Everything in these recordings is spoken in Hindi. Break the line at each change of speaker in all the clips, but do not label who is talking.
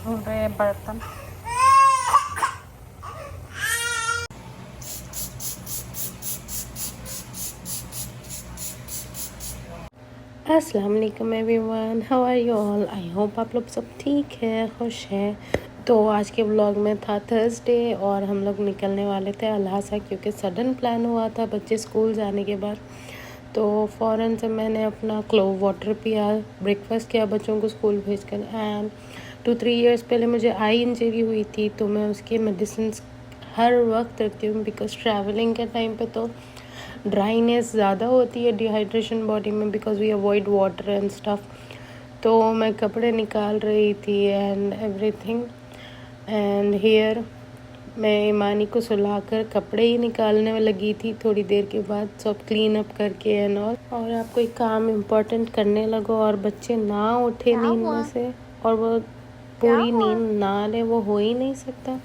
धो रहे हैं बर्तन। अस्सलाम वालेकुम everyone, how are you all. I hope आप लोग सब ठीक है, खुश है। तो आज के व्लॉग में था थर्सडे और हम लोग निकलने वाले थे अल्हासा, क्योंकि सडन प्लान हुआ था बच्चे स्कूल जाने के बाद। तो फ़ौरन से मैंने अपना क्लोव वाटर पिया, ब्रेकफास्ट किया बच्चों को स्कूल भेजकर। एंड 2-3 इयर्स पहले मुझे आई इंजरी हुई थी, तो मैं उसकी मेडिसिन हर वक्त रखती हूँ, बिकॉज़ ट्रैवलिंग के टाइम पे तो ड्राइनेस ज़्यादा होती है, डिहाइड्रेशन बॉडी में, because we avoid water and stuff. तो मैं कपड़े निकाल रही थी एंड एवरीथिंग, एंड हियर मैं ईमानी को सुलाकर कपड़े ही निकालने में लगी थी। थोड़ी देर के बाद सब क्लीन अप करके एंड ऑल, और आप कोई काम इम्पोर्टेंट करने लगो और बच्चे ना उठे नींद में से और वो पूरी नींद ना ले, वो हो ही नहीं सकता।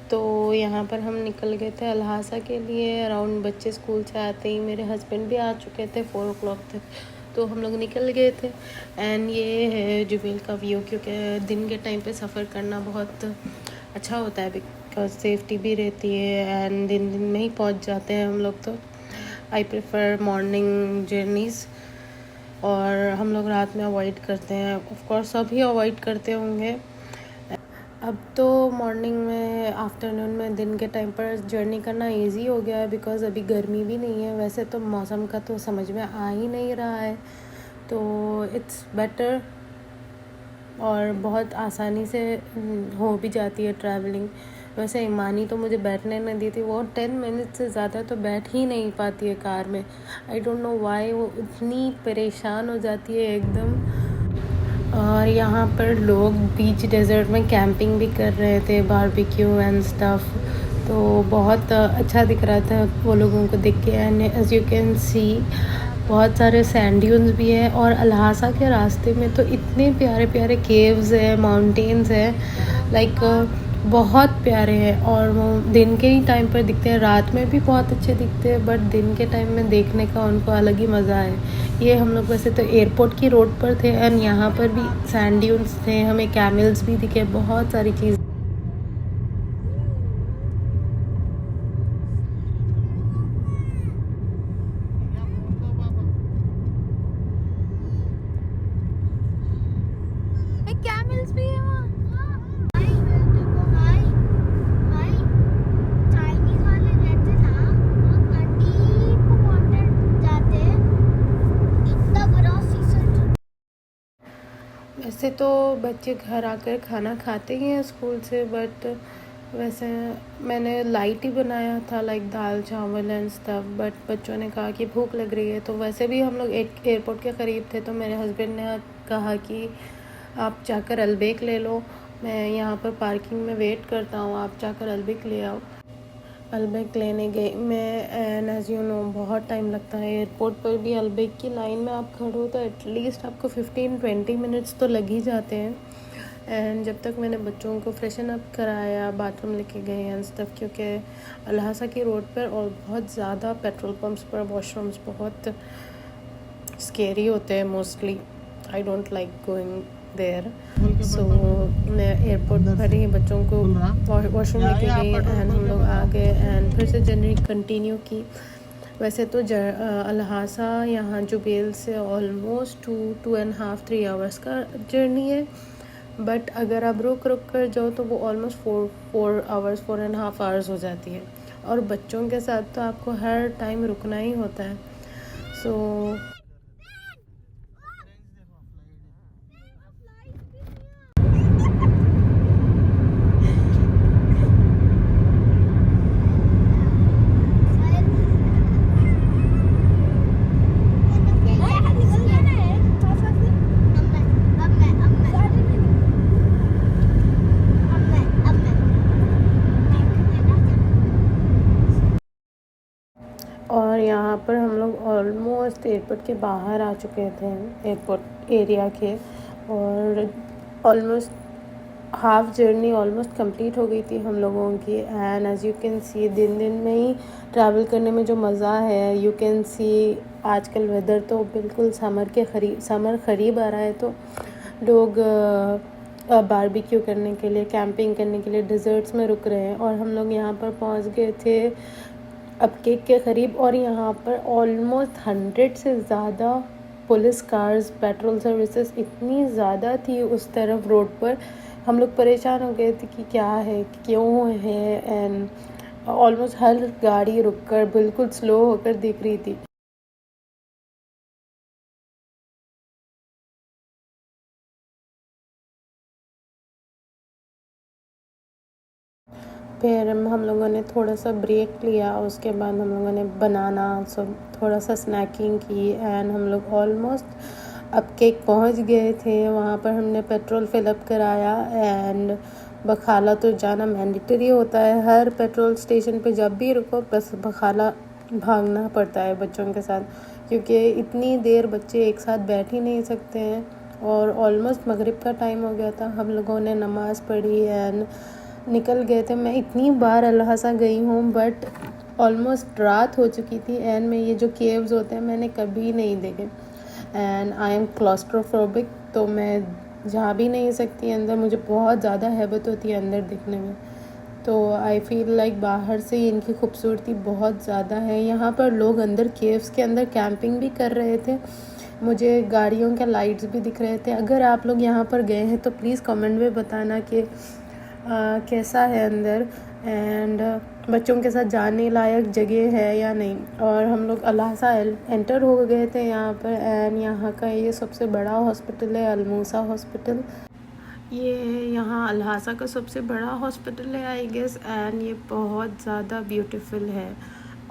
तो यहाँ पर हम निकल गए थे अल्हासा के लिए। अराउंड बच्चे स्कूल से आते ही मेरे हस्बैंड भी आ चुके थे 4 o'clock तक, तो हम लोग निकल गए थे। एंड ये है जुबेल का व्यू, क्योंकि दिन के टाइम पे सफ़र करना बहुत अच्छा होता है, बिकॉज सेफ्टी भी रहती है एंड दिन दिन में ही पहुँच जाते हैं हम लोग। तो आई प्रेफर मॉर्निंग जर्नीज़, और हम लोग रात में अवॉइड करते हैं। ऑफ कोर्स सभी अवॉइड करते होंगे। अब तो मॉर्निंग में, आफ्टरनून में, दिन के टाइम पर जर्नी करना इजी हो गया है, बिकॉज़ अभी गर्मी भी नहीं है। वैसे तो मौसम का तो समझ में आ ही नहीं रहा है, तो इट्स बेटर, और बहुत आसानी से हो भी जाती है ट्रैवलिंग। वैसे ईमानी तो मुझे बैठने नहीं दी थी, वो 10 मिनट से ज़्यादा तो बैठ ही नहीं पाती है कार में। आई डोंट नो वाई, वो इतनी परेशान हो जाती है एकदम। और यहाँ पर लोग बीच डेजर्ट में कैंपिंग भी कर रहे थे, बारबेक्यू एंड स्टफ। तो बहुत अच्छा दिख रहा था वो लोगों को देख के। And as you can see बहुत सारे सैंड ड्यून्स भी हैं, और अल्हासा के रास्ते में तो इतने प्यारे प्यारे केव्स हैं, माउंटेन्स हैं, लाइक बहुत प्यारे हैं। और वो दिन के ही टाइम पर दिखते हैं, रात में भी बहुत अच्छे दिखते हैं, बट दिन के टाइम में देखने का उनको अलग ही मज़ा है। ये हम लोग वैसे तो एयरपोर्ट की रोड पर थे, एंड यहाँ पर भी सैंड ड्यून्स थे, हमें कैमल्स भी दिखे, बहुत सारी चीज़। कैमल्स भी है वहाँ। वैसे तो बच्चे घर आकर खाना खाते ही हैं स्कूल से, बट वैसे मैंने लाइट ही बनाया था, लाइक दाल चावल एंड स्टफ। बट बच्चों ने कहा कि भूख लग रही है, तो वैसे भी हम लोग एयरपोर्ट के करीब थे, तो मेरे हस्बैंड ने कहा कि आप जाकर अलबेक ले लो, मैं यहाँ पर पार्किंग में वेट करता हूँ, आप जाकर अलबेक ले आओ। अलबेक लेने गई मैं, एंड एज़ यू नो बहुत टाइम लगता है एयरपोर्ट पर भी। अलबेक की लाइन में आप खड़ो तो एटलीस्ट आपको 15-20 मिनट्स तो लग ही जाते हैं। एंड जब तक मैंने बच्चों को फ्रेशन अप कराया, बाथरूम लेके गए एंड स्टफ, क्योंकि अल्हासा की रोड पर और बहुत ज़्यादा पेट्रोल पंप्स पर वॉशरूम्स बहुत स्केरी होते हैं mostly. I don't like going there. So मैं एयरपोर्ट पर ही बच्चों को वॉशरूम लेके गई एंड हम लोग आ गए, एंड फिर से जर्नी कंटिन्यू की। वैसे तो अल्हासा यहाँ जुबेल से ऑलमोस्ट 2.5-3 आवर्स का जर्नी है, बट अगर आप रुक रुक कर जाओ तो वो ऑलमोस्ट 4.5 आवर्स हो जाती है। और बच्चों के साथ तो आपको हर टाइम रुकना ही होता है। सो और यहाँ पर हम लोग ऑलमोस्ट एयरपोर्ट के बाहर आ चुके थे, एयरपोर्ट एरिया के, और almost half journey almost complete हो गई थी हम लोगों की। एंड एज़ यू कैन सी दिन दिन में ही ट्रैवल करने में जो मज़ा है, यू कैन सी आजकल वेदर तो बिल्कुल समर करीब आ रहा है, तो लोग बारबेक्यू करने के लिए, कैंपिंग करने के लिए डिज़र्ट्स में रुक रहे हैं। और हम लोग यहाँ पर पहुँच गए थे अब केक के करीब, और यहाँ पर ऑलमोस्ट 100 से ज़्यादा पुलिस कार्स, पेट्रोल सर्विसेज इतनी ज़्यादा थी उस तरफ रोड पर। हम लोग परेशान हो गए थे कि क्या है, क्यों है, एंड ऑलमोस्ट हर गाड़ी रुककर बिल्कुल स्लो होकर दिख रही थी। फिर हम लोगों ने थोड़ा सा ब्रेक लिया, उसके बाद हम लोगों ने बनाना सब थोड़ा सा स्नैकिंग की, एंड हम लोग ऑलमोस्ट अब केक पहुंच गए थे। वहाँ पर हमने पेट्रोल फिलअप कराया, एंड बखाला तो जाना मैंडेटरी होता है हर पेट्रोल स्टेशन पे, जब भी रुको बस बखाला भागना पड़ता है बच्चों के साथ, क्योंकि इतनी देर बच्चे एक साथ बैठ ही नहीं सकते हैं। और ऑलमोस्ट मगरिब का टाइम हो गया था, हम लोगों ने नमाज़ पढ़ी एंड निकल गए थे। मैं इतनी बार अल्हासा गई हूँ बट ऑलमोस्ट रात हो चुकी थी, एंड में ये जो केव्स होते हैं मैंने कभी नहीं देखे, एंड आई एम क्लॉस्ट्रोफोबिक, तो मैं जा भी नहीं सकती अंदर, मुझे बहुत ज़्यादा हैबत होती है अंदर दिखने में। तो आई फील लाइक बाहर से इनकी खूबसूरती बहुत ज़्यादा है। यहाँ पर लोग अंदर केव्स के अंदर कैंपिंग भी कर रहे थे, मुझे गाड़ियों के लाइट्स भी दिख रहे थे। अगर आप लोग यहाँ पर गए हैं तो प्लीज़ कमेंट में बताना कि कैसा है अंदर, एंड बच्चों के साथ जाने लायक जगह है या नहीं। और हम लोग अल्हासा एंटर हो गए थे यहाँ पर, एंड यहाँ का ये सबसे बड़ा हॉस्पिटल है, अलमूसा हॉस्पिटल। ये यहाँ अल्हासा का सबसे बड़ा हॉस्पिटल है आई गेस, एंड ये बहुत ज़्यादा ब्यूटीफुल है।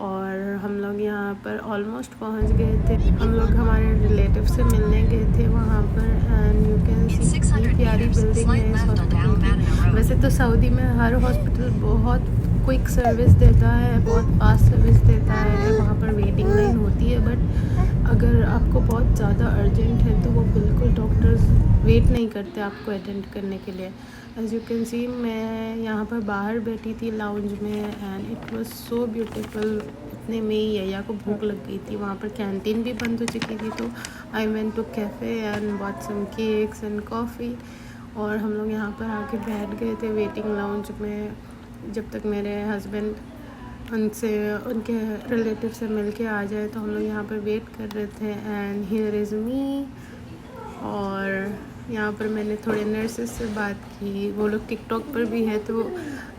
और हम लोग यहाँ पर ऑलमोस्ट पहुँच गए थे। हम लोग हमारे रिलेटिव से मिलने गए थे वहाँ पर, एंड यू कैन सी इतनी प्यारी बिल्डिंग है इस हॉस्पिटल की। वैसे तो सऊदी में हर हॉस्पिटल बहुत क्विक सर्विस देता है, बहुत फास्ट सर्विस देता है, वहाँ पर वेटिंग लाइन होती है, बट अगर आपको बहुत ज़्यादा अर्जेंट है तो वो बिल्कुल डॉक्टर्स वेट नहीं करते आपको अटेंड करने के लिए। एज यू कैन सी मैं यहाँ पर बाहर बैठी थी लाउंज में, and it was so beautiful. इतने में ही यया को भूख लग गई थी, वहाँ पर कैंटीन भी बंद हो चुकी थी, तो I went to cafe and bought some cakes and coffee. और हम लोग यहाँ पर आके बैठ गए थे वेटिंग लाउंज में, जब तक मेरे हस्बैंड उनसे उनके रिलेटिव से मिल के आ जाए, तो हम लोग यहाँ पर वेट कर रहे थे। एंड हियर इज़ मी, और यहाँ पर मैंने थोड़े नर्सेस से बात की, वो लोग टिकटॉक पर भी है, तो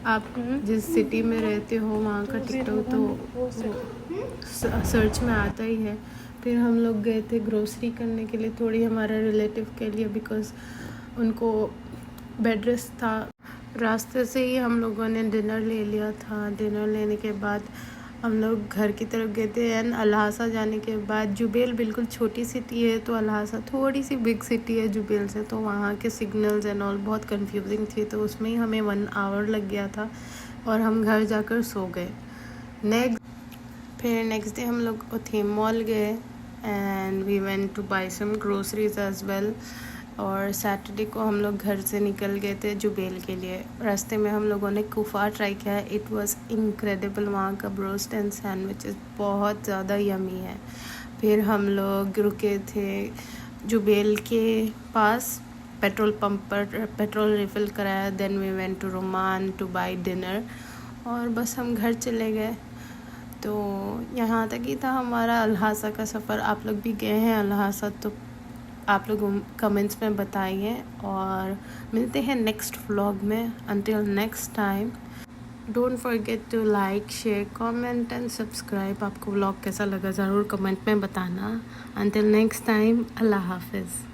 आप जिस सिटी में रहते हो वहाँ का टिकटॉक तो सर्च में आता ही है। फिर हम लोग गए थे ग्रोसरी करने के लिए थोड़ी हमारे रिलेटिव के लिए, बिकॉज़ उनको बेड रेस्ट था। रास्ते से ही हम लोगों ने डिनर ले लिया था। डिनर लेने के बाद हम लोग घर की तरफ गए थे, एंड अल्हासा जाने के बाद, जुबेल बिल्कुल छोटी सिटी है तो अल्हासा थोड़ी सी बिग सिटी है जुबेल से, तो वहाँ के सिग्नल्स एंड ऑल बहुत कंफ्यूजिंग थे, तो उसमें ही हमें 1 आवर लग गया था और हम घर जाकर सो गए। नेक्स्ट डे हम लोग ओथेम मॉल गए, and we went to buy some groceries as well. और सैटरडे को हम लोग घर से निकल गए थे जुबेल के लिए। रास्ते में हम लोगों ने कुफा ट्राई किया है, इट वाज इनक्रेडिबल। वहाँ का ब्रोस्ट एंड सैंडविचेस बहुत ज़्यादा यमी है। फिर हम लोग रुके थे जुबेल के पास, पेट्रोल पंप पर पेट्रोल रिफ़िल कराया, then we went to Roman to buy dinner, और बस हम घर चले गए। तो यहाँ तक ही था हमारा अल्हासा का सफ़र। आप लोग भी गए हैं अल्हासा तो आप लोग कमेंट्स में बताइए, और मिलते हैं नेक्स्ट व्लॉग में। Until next time, don't forget to like, share, comment and subscribe. आपको व्लॉग कैसा लगा ज़रूर कमेंट में बताना। अंटिल नेक्स्ट टाइम, अल्लाह हाफिज़।